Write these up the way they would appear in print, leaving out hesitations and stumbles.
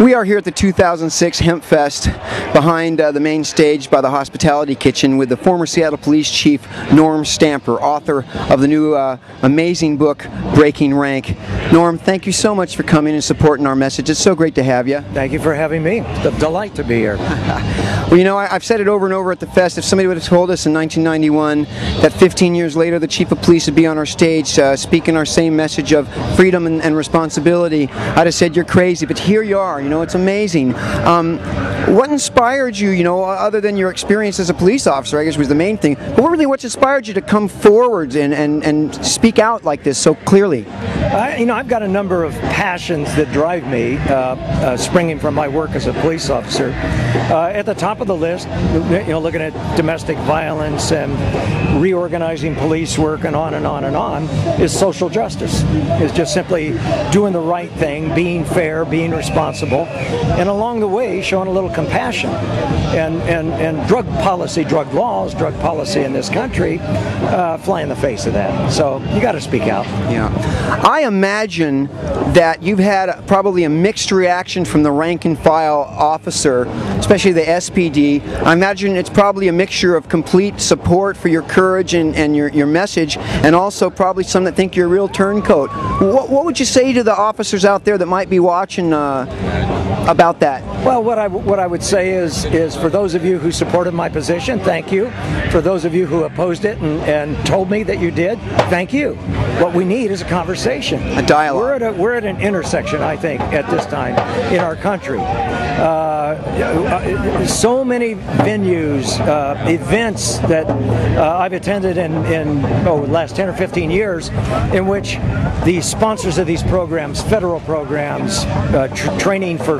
We are here at the 2006 Hempfest behind the main stage by the Hospitality Kitchen with the former Seattle Police Chief Norm Stamper, author of the new amazing book Breaking Rank. Norm, thank you so much for coming and supporting our message. It's so great to have you. Thank you for having me. It's a delight to be here. Well, you know, I've said it over and over at the fest. If somebody would have told us in 1991 that 15 years later the Chief of Police would be on our stage speaking our same message of freedom and responsibility, I'd have said you're crazy. But here you are. You know, it's amazing. What inspired you, you know, other than your experience as a police officer, I guess was the main thing, but what inspired you to come forward and speak out like this so clearly? You know, I've got a number of passions that drive me, springing from my work as a police officer. At the top of the list, you know, looking at domestic violence and reorganizing police work and on and on and on, is social justice. Is just simply doing the right thing, being fair, being responsible, and along the way showing a little compassion. And drug policy, drug laws, drug policy in this country fly in the face of that. So you got to speak out. Yeah. I imagine that you've had probably a mixed reaction from the rank and file officer, especially the SPD. I imagine it's probably a mixture of complete support for your courage and your message, and also probably some that think you're a real turncoat. What would you say to the officers out there that might be watching about that? Well, what I would say is for those of you who supported my position, thank you. For those of you who opposed it and told me that you did, thank you. What we need is a conversation, a dialogue. We're at an intersection, I think, at this time in our country. So many venues, events that I've attended in the last 10 or 15 years, in which the sponsors of these programs, federal programs, training for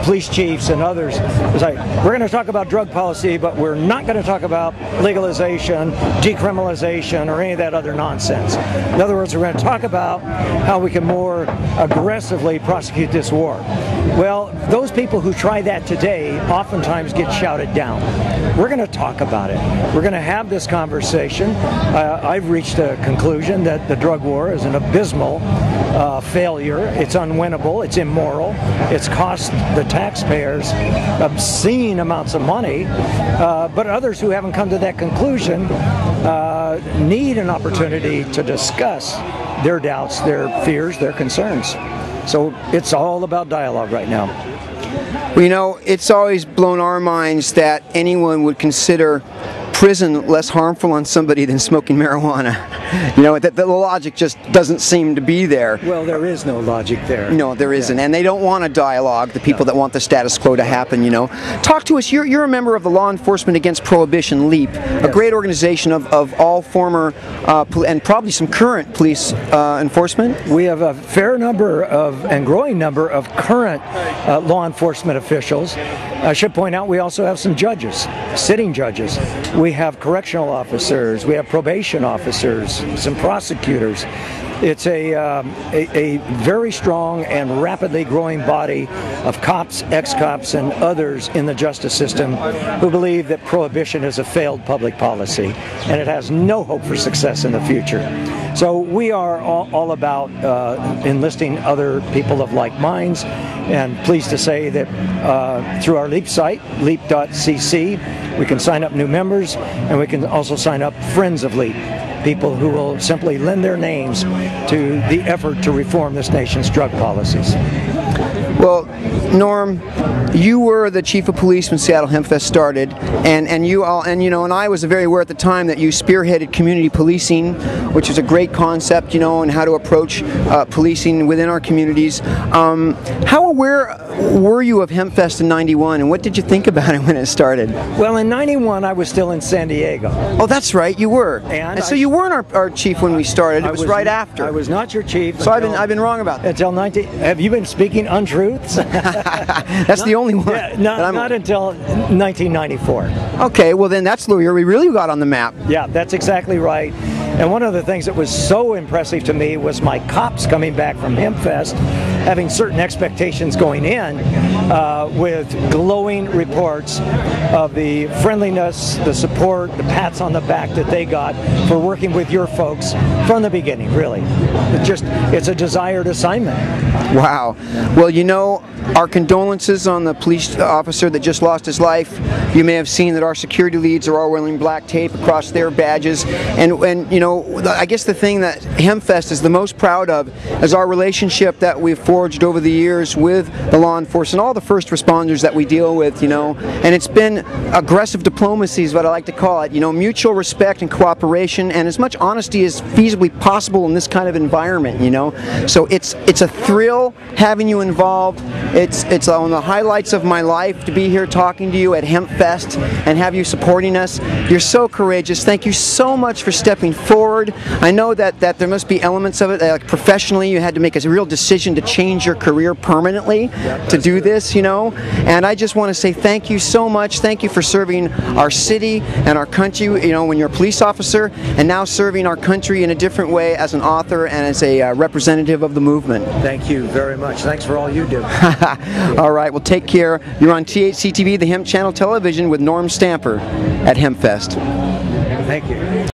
police chiefs and others, was like, we're going to talk about drug policy, but we're not going to talk about legalization, decriminalization, or any of that other nonsense. In other words, we're going to talk about how we can more aggressively prosecute this war. Well, those people who try that today oftentimes get shouted down. We're going to talk about it. We're going to have this conversation. I've reached a conclusion that the drug war is an abysmal failure. It's unwinnable. It's immoral. It's cost the taxpayers obscene amounts of money. But others who haven't come to that conclusion need an opportunity to discuss their doubts, their fears, their concerns. So it's all about dialogue right now. Well, you know, it's always blown our minds that anyone would consider prison less harmful on somebody than smoking marijuana. You know, the logic just doesn't seem to be there. Well, there is no logic there. No, there isn't. And they don't want a dialogue, the people that want the status quo to happen, you know. Talk to us. You're a member of the Law Enforcement Against Prohibition, LEAP, a great organization of all former and probably some current police enforcement. We have a fair number of and growing number of current law enforcement officials. I should point out we also have some judges, sitting judges. We have correctional officers, we have probation officers, some prosecutors. It's a very strong and rapidly growing body of cops, ex-cops, and others in the justice system who believe that prohibition is a failed public policy and it has no hope for success in the future. So we are all about enlisting other people of like minds, and pleased to say that through our LEAP site, leap.cc, we can sign up new members, and we can also sign up friends of LEAP, people who will simply lend their names to the effort to reform this nation's drug policies. Well, Norm, you were the chief of police when Seattle Hempfest started, and I was very aware at the time that you spearheaded community policing, which is a great concept, you know, and how to approach policing within our communities. How aware were you of Hempfest in '91, and what did you think about it when it started? Well, in '91, I was still in San Diego. Oh, that's right, you were. And so you weren't our chief when we started. It was right after. I was not your chief. So I've been wrong about that. Until 19. Have you been speaking untruths? That's the only one. Yeah, not until 1994. Okay, well then that's where we really got on the map. Yeah, that's exactly right. And one of the things that was so impressive to me was my cops coming back from Hempfest having certain expectations going in, with glowing reports of the friendliness, the support, the pats on the back that they got for working with your folks from the beginning, really. It's a desired assignment. Wow. Well, you know, our condolences on the police officer that just lost his life. You may have seen that our security leads are all wearing black tape across their badges. And you know, I guess the thing that Hempfest is the most proud of is our relationship that we've forged over the years with the law enforcement, all the first responders that we deal with, you know. And it's been aggressive diplomacy is what I like to call it, you know, mutual respect and cooperation and as much honesty as feasibly possible in this kind of environment, you know. So it's a thrill having you involved. It's one of the highlights of my life to be here talking to you at Hempfest and have you supporting us. You're so courageous. Thank you so much for stepping forward. I know that there must be elements of it, like professionally you had to make a real decision to change your career permanently to do this, you know. And I just want to say thank you so much. Thank you for serving our city and our country, you know, when you're a police officer, and now serving our country in a different way as an author and as a representative of the movement. Thank you very much. Thanks for all you do. All right, well, take care. You're on THC TV, the Hemp Channel Television, with Norm Stamper at Hempfest. Thank you.